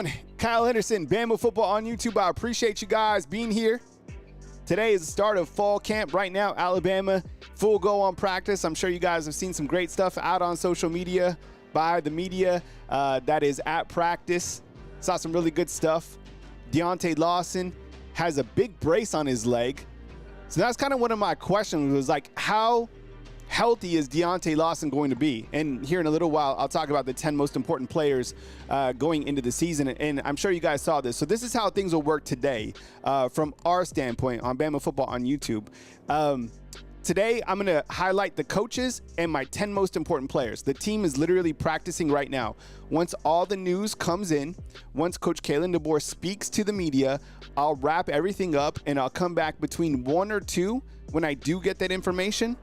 everyone? Kyle Henderson, Bama Football on YouTube. I appreciate you guys being here. Today is the start of fall camp. Right now, Alabama, full go on practice. I'm sure you guys have seen some great stuff out on social media by the media that is at practice. Saw some really good stuff. Deontay Lawson has a big brace on his leg. So that's kind of one of my questions was like, how healthy is Deontay Lawson going to be? And here in a little while, I'll talk about the 10 most important players going into the season. And I'm sure you guys saw this. So this is how things will work today from our standpoint on Bama Football on YouTube. Today, I'm going to highlight the coaches and my 10 most important players. The team is literally practicing right now. Once all the news comes in, once Coach Kalen DeBoer speaks to the media, I'll wrap everything up and I'll come back between 1 or 2 when I do get that information.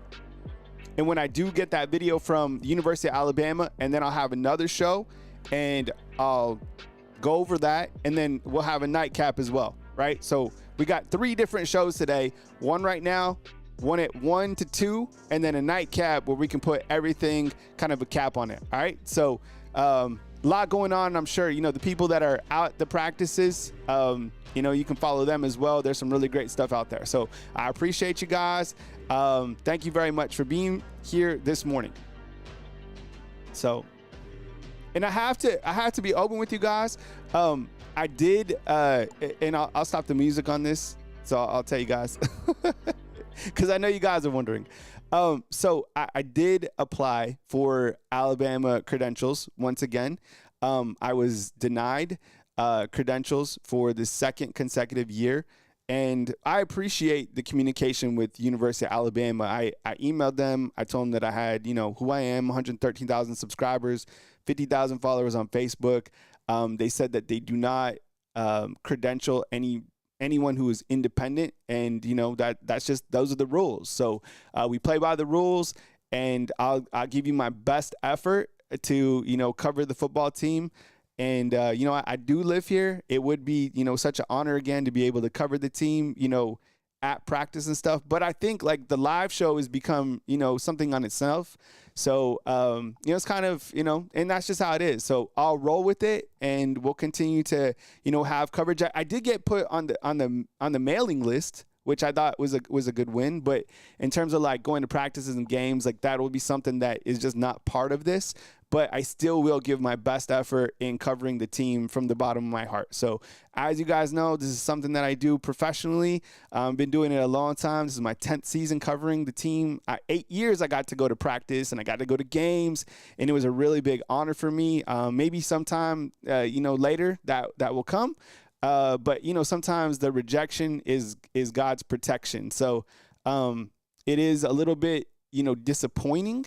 And when I do get that video from the University of Alabama, and then I'll have another show and I'll go over that, and then we'll have a nightcap as well, right? So we got 3 different shows today. One right now, one at 1 to 2, and then a nightcap where we can put everything kind of a cap on it, all right? So a lot going on. I'm sure, you know, the people that are out at the practices, you know, you can follow them as well. There's some really great stuff out there. So I appreciate you guys. Thank you very much for being here this morning. So, and I have to be open with you guys. I did, and I'll stop the music on this. So I'll tell you guys, because I know you guys are wondering. So I did apply for Alabama credentials once again. I was denied credentials for the 2nd consecutive year. And I appreciate the communication with University of Alabama. I emailed them. I told them that I had, you know, who I am, 113,000 subscribers, 50,000 followers on Facebook. They said that they do not credential anyone who is independent. And, you know, that's just, those are the rules. So we play by the rules, and I'll give you my best effort to, you know, cover the football team. And, you know, I do live here. It would be, you know, such an honor again to be able to cover the team, you know, at practice and stuff. But I think like the live show has become, you know, something on itself. So, you know, it's kind of, you know, and that's just how it is. So I'll roll with it, and we'll continue to, you know, have coverage. I did get put on the mailing list, which I thought was a good win. But in terms of like going to practices and games, like that will be something that is just not part of this. But I still will give my best effort in covering the team from the bottom of my heart. So as you guys know, this is something that I do professionally. I've been doing it a long time. This is my 10th season covering the team. 8 years I got to go to practice, and I got to go to games, and it was a really big honor for me. Maybe sometime, you know, later that will come. But, you know, sometimes the rejection is God's protection. So it is a little bit, you know, disappointing.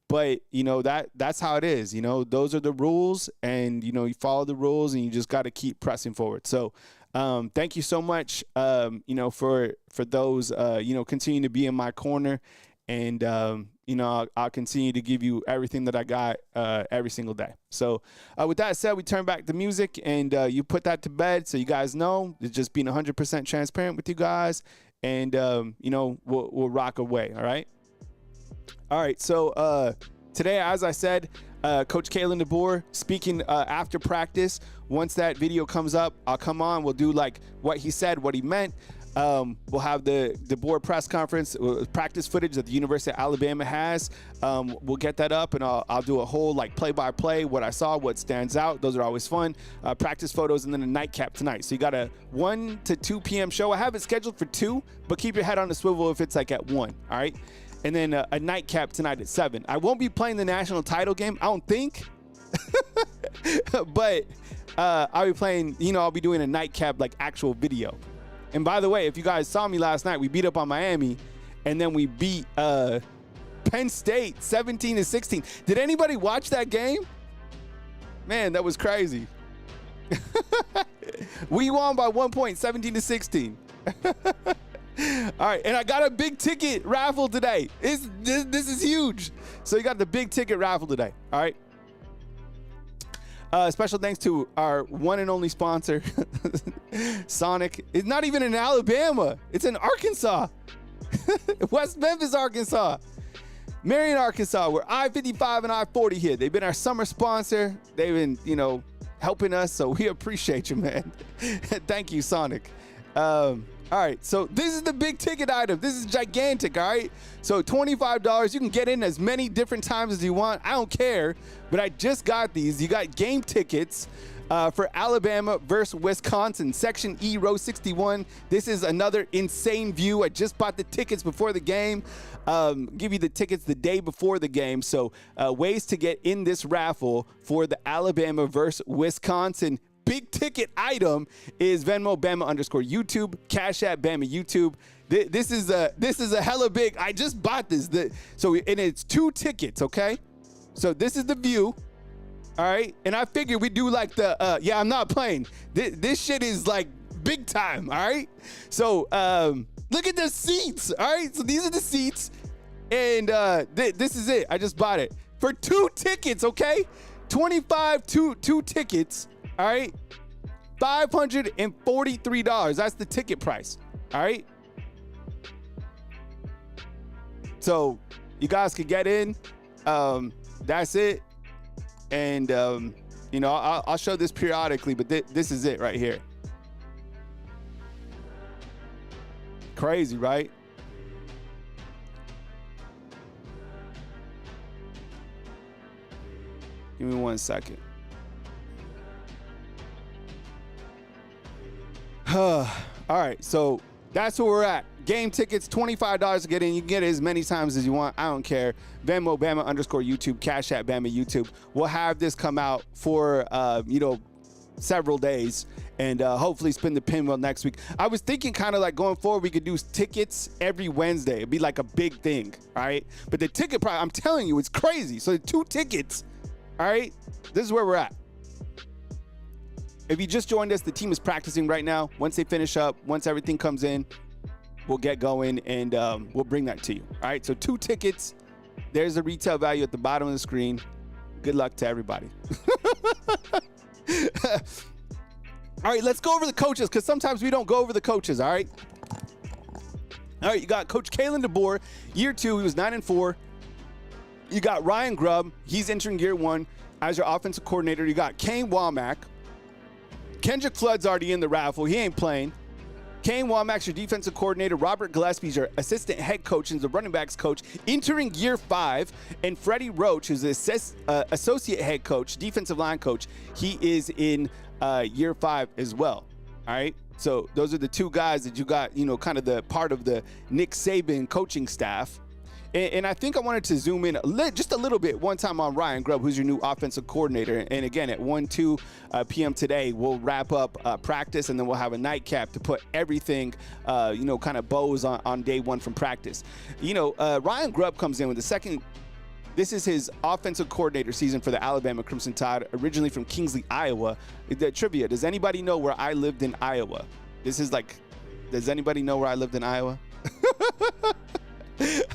But, you know, that's how it is. You know, those are the rules, and, you know, you follow the rules, and you just got to keep pressing forward. So thank you so much, you know, for those, you know, continuing to be in my corner. And, you know, I'll continue to give you everything that I got every single day. So with that said, we turn back the music, and you put that to bed so you guys know. It's just being 100% transparent with you guys. And, you know, we'll rock away, all right? All right, so today, as I said, Coach Kalen DeBoer speaking after practice. Once that video comes up, I'll come on. We'll do like what he said, what he meant. We'll have the DeBoer press conference, practice footage that the University of Alabama has. We'll get that up, and I'll do a whole like play-by-play, what I saw, what stands out. Those are always fun. Practice photos, and then a nightcap tonight. So you got a 1 to 2 p.m. show. I have it scheduled for 2, but keep your head on the swivel if it's like at 1, all right? And then a nightcap tonight at 7. I won't be playing the national title game, I don't think. But I'll be playing, you know, I'll be doing a nightcap, like actual video. And by the way, if you guys saw me last night, we beat up on Miami, and then we beat Penn State 17-16. Did anybody watch that game? Man, that was crazy. We won by 1 point, 17-16. All right, and I got a big ticket raffle today. This is huge. So you got the big ticket raffle today. All right. Special thanks to our one and only sponsor, Sonic. It's not even in Alabama. It's in Arkansas. West Memphis, Arkansas. Marion, Arkansas, where I-55 and I-40 hit. They've been our summer sponsor. They've been, you know, helping us, so we appreciate you, man. Thank you, Sonic. All right, so this is the big ticket item. This is gigantic, all right? So $25, you can get in as many different times as you want. I don't care, but I just got these. You got game tickets for Alabama versus Wisconsin, Section E, row 61. This is another insane view. I just bought the tickets before the game. Give you the tickets the day before the game. So ways to get in this raffle for the Alabama versus Wisconsin big ticket item is Venmo Bama _YouTube, Cash App Bama YouTube. This is a hella big. I just bought this. And it's 2 tickets, okay? So this is the view. All right, and I figured we do like the, yeah, I'm not playing. This shit is like big time, all right? So look at the seats, all right? So these are the seats, and this is it. I just bought it for 2 tickets, okay? 25, two tickets, all right? $543, that's the ticket price, all right? So you guys could get in, that's it. And, you know, I'll show this periodically, but this is it right here. Crazy, right? Give me 1 second. All right, so that's where we're at. Game tickets, $25 to get in. You can get it as many times as you want. I don't care. Venmo, Bama _YouTube, Cash App, Bama YouTube. We'll have this come out for, you know, several days, and hopefully spin the pinwheel next week. I was thinking kind of like going forward, we could do tickets every Wednesday. It'd be like a big thing, all right? But the ticket price, I'm telling you, it's crazy. So 2 tickets, all right? This is where we're at. If you just joined us, the team is practicing right now. Once they finish up, once everything comes in, we'll get going, and we'll bring that to you. All right, so 2 tickets. There's the retail value at the bottom of the screen. Good luck to everybody. All right, let's go over the coaches, because sometimes we don't go over the coaches, all right? All right, you got Coach Kalen DeBoer, year 2. He was 9-4. You got Ryan Grubb. He's entering year 1 as your offensive coordinator. You got Kane Womack. Kendrick Flood's already in the raffle. He ain't playing. Kane Womack's your defensive coordinator. Robert Gillespie's your assistant head coach and the running backs coach entering year 5. And Freddie Roach, who's the associate head coach, defensive line coach, he is in year 5 as well. All right. So those are the 2 guys that you got, you know, kind of the part of the Nick Saban coaching staff. And I think I wanted to zoom in just a little bit one time on Ryan Grubb, who's your new offensive coordinator. And again, at 1-2 p.m. today, we'll wrap up practice, and then we'll have a nightcap to put everything, you know, kind of bows on day 1 from practice. You know, Ryan Grubb comes in with the second. This is his offensive coordinator season for the Alabama Crimson Tide, originally from Kingsley, Iowa. The trivia, does anybody know where I lived in Iowa? This is like, does anybody know where I lived in Iowa?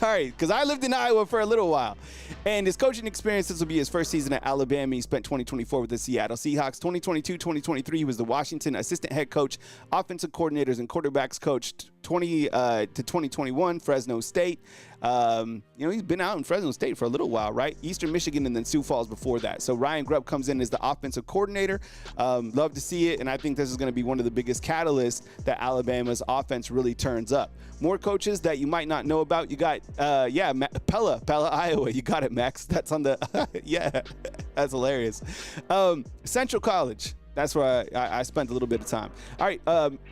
All right, because I lived in Iowa for a little while. And his coaching experience, this will be his first season at Alabama. He spent 2024 with the Seattle Seahawks. 2022-2023, he was the Washington assistant head coach, offensive coordinators, and quarterbacks coach. 20 to 2021, Fresno State. You know, he's been out in Fresno State for a little while, right? Eastern Michigan and then Sioux Falls before that. So Ryan Grubb comes in as the offensive coordinator. Love to see it, and I think this is going to be one of the biggest catalysts that Alabama's offense really turns up. More coaches that you might not know about. You got, Pella, Iowa. You got it, Max. That's on the, yeah, that's hilarious. Central College. That's where I spent a little bit of time. All right,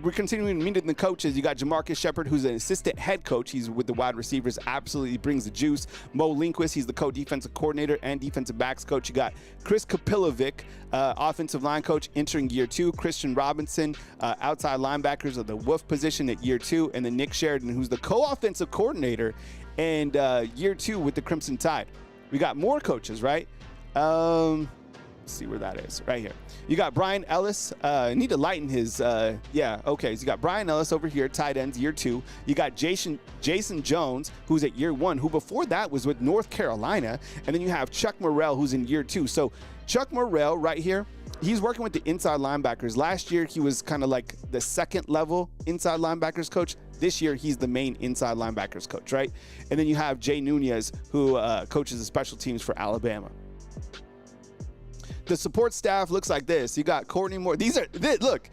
we're continuing meeting the coaches. You got Jamarcus Shepard, who's an assistant head coach. He's with the wide receivers, absolutely brings the juice. Mo Lindquist, he's the co-defensive coordinator and defensive backs coach. You got Chris Kapilovic, offensive line coach, entering year 2. Christian Robinson, outside linebackers of the Wolf position at year 2. And then Nick Sheridan, who's the co-offensive coordinator and year 2 with the Crimson Tide. We got more coaches, right? Let's see where that is, right here. You got Brian Ellis. I need to lighten his, yeah, okay. So you got Brian Ellis over here, tight ends, year 2. You got Jason Jones, who's at year 1, who before that was with North Carolina. And then you have Chuck Morrell, who's in year 2. So Chuck Morrell right here, he's working with the inside linebackers. Last year, he was kind of like the second level inside linebackers coach. This year, he's the main inside linebackers coach, right? And then you have Jay Nunez, who coaches the special teams for Alabama. the support staff looks like this. You got Courtney Moore. Look,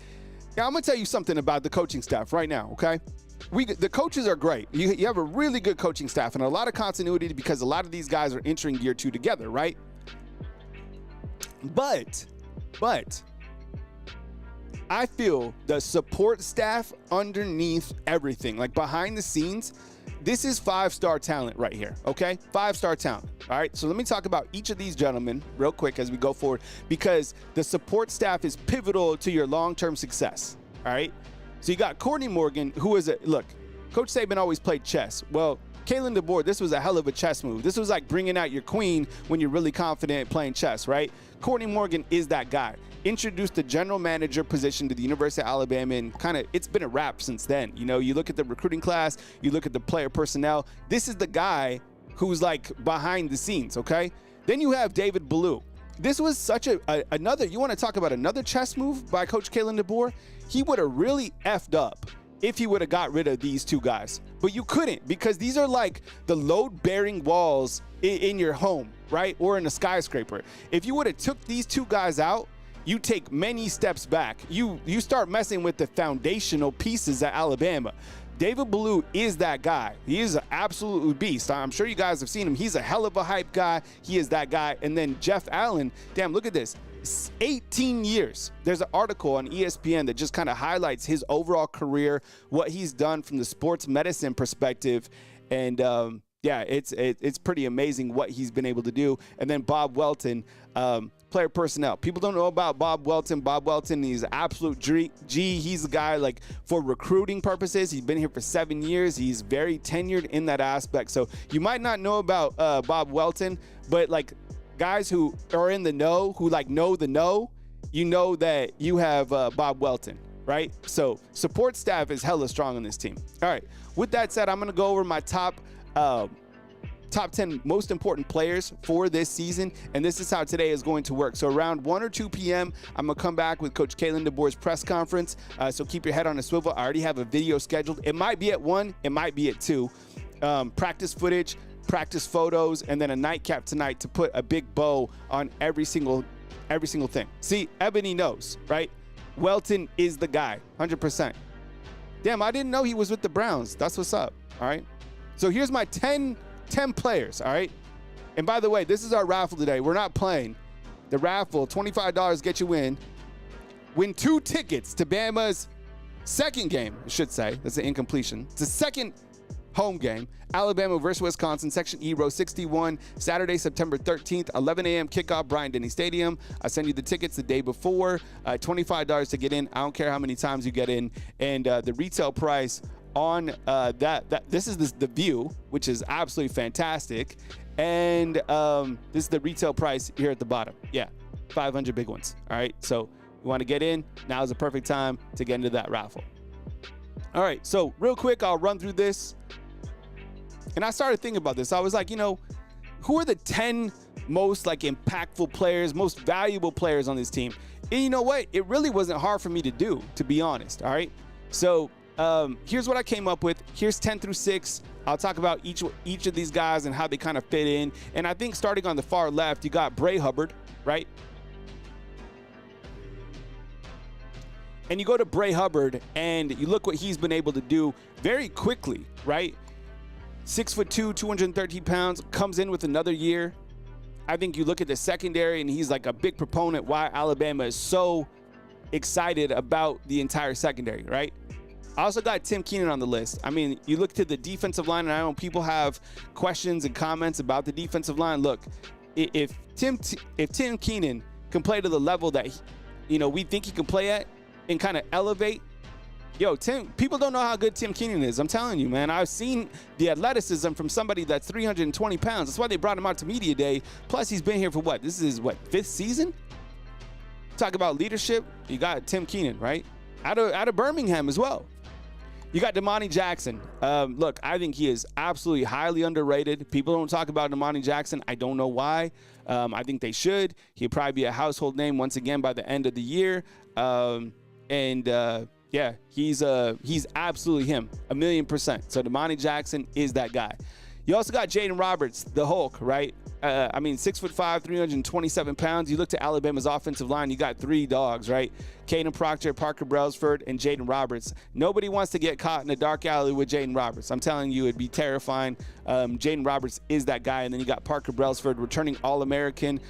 I'm going to tell you something about the coaching staff right now, okay? The coaches are great. You have a really good coaching staff and a lot of continuity because a lot of these guys are entering year 2 together, right? But I feel the support staff underneath everything, like behind the scenes, this is 5-star talent right here, okay? 5-star talent, all right? So let me talk about each of these gentlemen real quick as we go forward because the support staff is pivotal to your long-term success, all right? So you got Courtney Morgan, who is look, Coach Saban always played chess. Well, Kalen DeBoer, this was a hell of a chess move. This was like bringing out your queen when you're really confident playing chess, right? Courtney Morgan is that guy. Introduced the general manager position to the University of Alabama, and it's been a wrap since then. You know, you look at the recruiting class, you look at the player personnel. This is the guy who's like behind the scenes, okay? Then you have David Ballou. This was such another, you want to talk about another chess move by Coach Kalen DeBoer? He would have really effed up if he would have got rid of these two guys. But you couldn't because these are like the load-bearing walls in your home, right? Or in a skyscraper. If you would have took these two guys out, you take many steps back. You start messing with the foundational pieces at Alabama. David Ballou is that guy. He is an absolute beast. I'm sure you guys have seen him. He's a hell of a hype guy. He is that guy. And then Jeff Allen, damn, look at this. 18 years. There's an article on ESPN that just kind of highlights his overall career, what he's done from the sports medicine perspective. And yeah, it's pretty amazing what he's been able to do. And then Bob Welton, player personnel. People don't know about Bob Welton. Bob Welton, he's absolute G. He's a guy like for recruiting purposes. He's been here for 7 years. He's very tenured in that aspect. So you might not know about Bob Welton, but like guys who are in the know, who like know the know, you know that you have Bob Welton, right? So support staff is hella strong on this team. All right. With that said, I'm going to go over my top 10 most important players for this season, and this is how today is going to work. So around 1 or 2 p.m., I'm going to come back with Coach Kalen DeBoer's press conference, so keep your head on a swivel. I already have a video scheduled. It might be at 1, it might be at 2. Practice footage, practice photos, and then a nightcap tonight to put a big bow on every single thing. See, Ebony knows, right? Welton is the guy, 100%. Damn, I didn't know he was with the Browns. That's what's up, all right? So here's my 10 players, all right? And by the way, this is our raffle today. We're not playing. The raffle, $25 get you in. Win 2 tickets to Bama's second game, I should say. That's an incompletion. It's the second home game. Alabama versus Wisconsin, Section E, row 61, Saturday, September 13th, 11 a.m. kickoff, Bryant-Denny Stadium. I send you the tickets the day before, $25 to get in. I don't care how many times you get in. And the retail price on this is the view, which is absolutely fantastic. And this is the retail price here at the bottom. Yeah, 500 big ones. All right, so you want to get in, now is the perfect time to get into that raffle. All right, so real quick, I'll run through this. And I started thinking about this. I was like, you know, who are the 10 most like impactful players, most valuable players on this team? And you know what? It really wasn't hard for me to do, to be honest. All right. So here's what I came up with. Here's 10 through 6. I'll talk about each of these guys and how they kind of fit in. And I think starting on the far left, you got Bray Hubbard, right? And you go to Bray Hubbard and you look what he's been able to do very quickly, right? 6'2", 213 pounds, comes in with another year. I think you look at the secondary and he's like a big proponent why Alabama is so excited about the entire secondary, right? I also got Tim Keenan on the list. I mean, you look to the defensive line, and I know people have questions and comments about the defensive line. Look, if Tim Keenan can play to the level that we think he can play at and kind of elevate, people don't know how good Tim Keenan is. I'm telling you, man. I've seen the athleticism from somebody that's 320 pounds. That's why they brought him out to media day. Plus, he's been here for what? This is what, 5th season? Talk about leadership. You got Tim Keenan, right? Out of Birmingham as well. You got Damani Jackson. Look, I think he is absolutely highly underrated. People don't talk about Damani Jackson. I don't know why. I think they should. He'll probably be a household name once again by the end of the year. Yeah, he's absolutely him, 1,000,000%. So Damani Jackson is that guy. You also got Jaden Roberts, the Hulk, right? 6'5", 327 pounds. You look to Alabama's offensive line, you got 3 dogs, right? Caden Proctor, Parker Brailsford, and Jaden Roberts. Nobody wants to get caught in a dark alley with Jaden Roberts. I'm telling you, it'd be terrifying. Jaden Roberts is that guy. And then you got Parker Brailsford, returning All-American,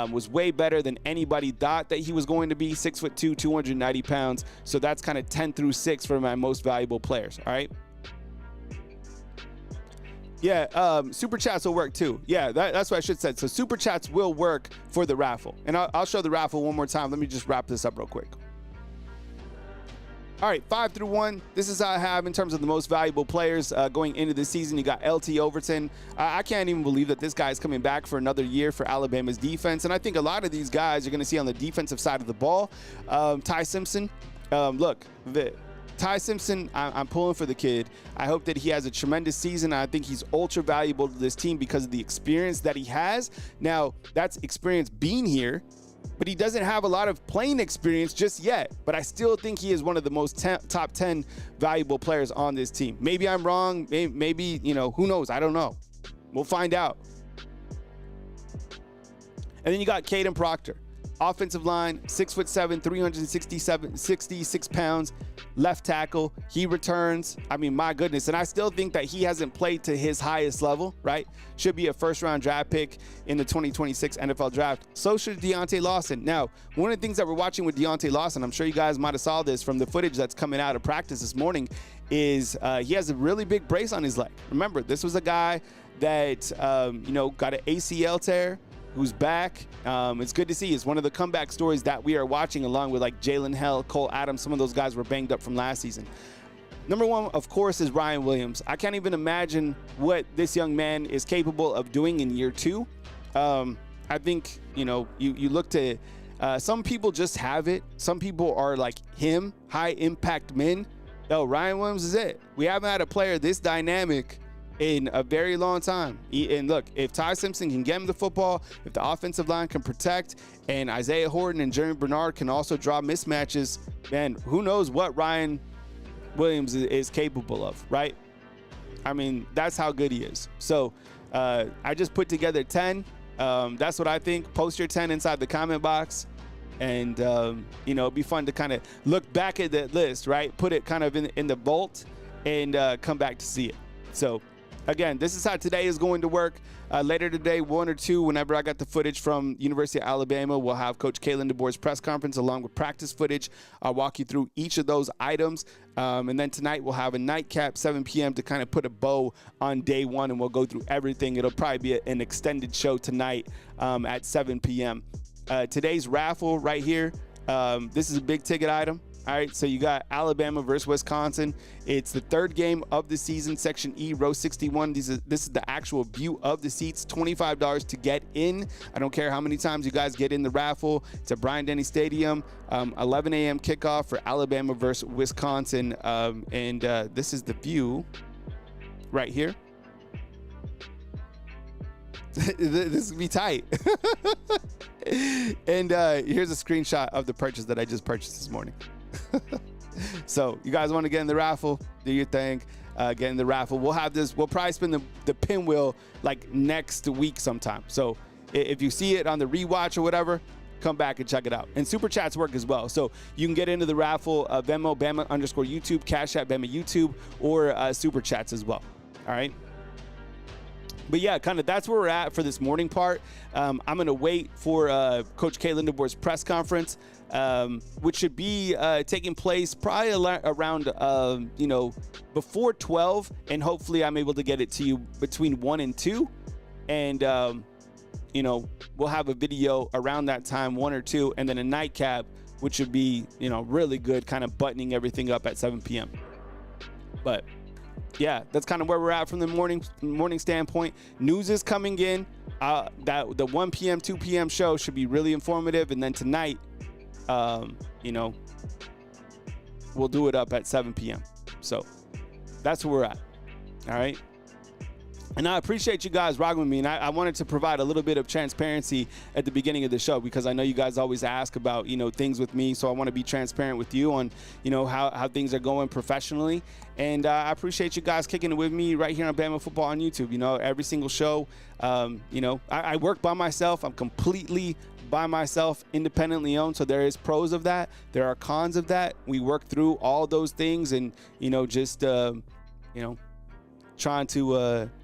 was way better than anybody thought that he was going to be. 6'2", 290 pounds. So that's kind of 10 through 6 for my most valuable players, all right? Yeah, super chats will work too. Yeah, that's what I should have said. So super chats will work for the raffle. And I'll show the raffle one more time. Let me just wrap this up real quick. All right, 5 through 1. This is how I have in terms of the most valuable players going into the season. You got LT Overton. I can't even believe that this guy is coming back for another year for Alabama's defense. And I think a lot of these guys you're going to see on the defensive side of the ball. Ty Simpson, Ty Simpson, I'm pulling for the kid. I hope that he has a tremendous season. I think he's ultra valuable to this team because of the experience that he has. Now, that's experience being here, but he doesn't have a lot of playing experience just yet. But I still think he is one of the most top 10 valuable players on this team. Maybe I'm wrong. Maybe, who knows? I don't know. We'll find out. And then you got Caden Proctor. Offensive line, 6'7", 66 pounds, left tackle. He returns. I mean, my goodness. And I still think that he hasn't played to his highest level, right? Should be a first-round draft pick in the 2026 NFL draft. So should Deontay Lawson. Now, one of the things that we're watching with Deontay Lawson, I'm sure you guys might have saw this from the footage that's coming out of practice this morning, is he has a really big brace on his leg. Remember, this was a guy that, got an ACL tear, who's back. It's good to see. It's one of the comeback stories that we are watching, along with like Jalen Hell, Cole Adams. Some of those guys were banged up from last season. Number one, of course, is Ryan Williams. I can't even imagine what this young man is capable of doing in year 2. I think, you look to some people just have it. Some people are like him, high impact men. Ryan Williams is it. We haven't had a player this dynamic in a very long time. And look, if Ty Simpson can get him the football, if the offensive line can protect, and Isaiah Horton and Jeremy Bernard can also draw mismatches, man, who knows what Ryan Williams is capable of, right? I mean, that's how good he is. So I just put together 10. That's what I think. Post your 10 inside the comment box. And, it'd be fun to kind of look back at that list, right? Put it kind of in the vault and come back to see it. So, again, this is how today is going to work. Later today, 1 or 2, whenever I got the footage from University of Alabama, we'll have Coach Kalen DeBoer's press conference along with practice footage. I'll walk you through each of those items. And then tonight we'll have a nightcap, 7 p.m. to kind of put a bow on day 1, and we'll go through everything. It'll probably be an extended show tonight at 7 p.m. Today's raffle right here, this is a big ticket item. All right, so you got Alabama versus Wisconsin. It's the 3rd game of the season, Section E, row 61. This is the actual view of the seats, $25 to get in. I don't care how many times you guys get in the raffle. It's at Bryant-Denny Stadium, 11 a.m. kickoff for Alabama versus Wisconsin. This is the view right here. This would be tight. And here's a screenshot of the purchase that I just purchased this morning. So you guys want to get in the raffle, do your thing, get in the raffle. We'll probably spin the pinwheel like next week sometime. So if you see it on the rewatch or whatever, come back and check it out. And super chats work as well. So you can get into the raffle, Venmo, Bama_YouTube, Cash App, Bama YouTube, or super chats as well. All right. But yeah, kind of that's where we're at for this morning part. I'm going to wait for Coach Kalen DeBoer's press conference, which should be taking place probably around, before 12. And hopefully I'm able to get it to you between 1 and 2. And, we'll have a video around that time, 1 or 2, and then a nightcap, which should be, really good, kind of buttoning everything up at 7 p.m. But yeah, that's kind of where we're at from the morning standpoint. News is coming in. That the 1 p.m., 2 p.m. show should be really informative. And then tonight, we'll do it up at 7 p.m. So that's where we're at. All right. And I appreciate you guys rocking with me. And I wanted to provide a little bit of transparency at the beginning of the show, because I know you guys always ask about, things with me. So I want to be transparent with you on, how things are going professionally. And I appreciate you guys kicking it with me right here on Bama Football on YouTube. Every single show, I work by myself. I'm completely by myself, independently owned. So there is pros of that. There are cons of that. We work through all those things and,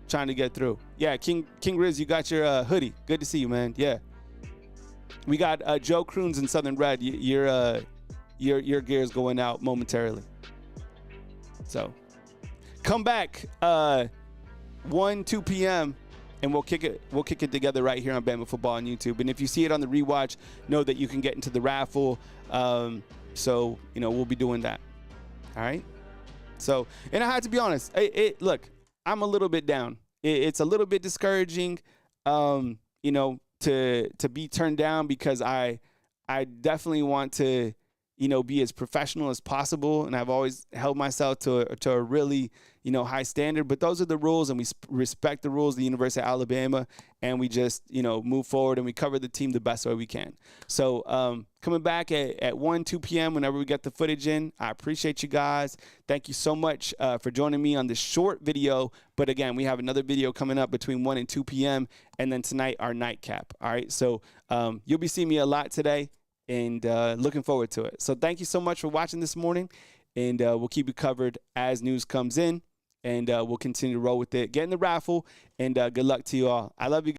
trying to get through. Yeah, King Riz, you got your hoodie. Good to see you, man. Yeah. We got Joe Croons in Southern Red. Your gear's going out momentarily. So come back 2 p.m. and we'll kick it together right here on Bama Football on YouTube. And if you see it on the rewatch, know that you can get into the raffle. So we'll be doing that. All right. So, and I had to be honest. Look, I'm a little bit down. It's a little bit discouraging, to be turned down, because I definitely want to, be as professional as possible. And I've always held myself to a really, high standard. But those are the rules, and we respect the rules of the University of Alabama. And we just, move forward, and we cover the team the best way we can. So coming back at 2 p.m. whenever we get the footage in. I appreciate you guys. Thank you so much for joining me on this short video. But again, we have another video coming up between 1 and 2 p.m. And then tonight, our nightcap. All right. So you'll be seeing me a lot today, and looking forward to it. So thank you so much for watching this morning. And we'll keep you covered as news comes in. And we'll continue to roll with it. Get in the raffle. And good luck to you all. I love you.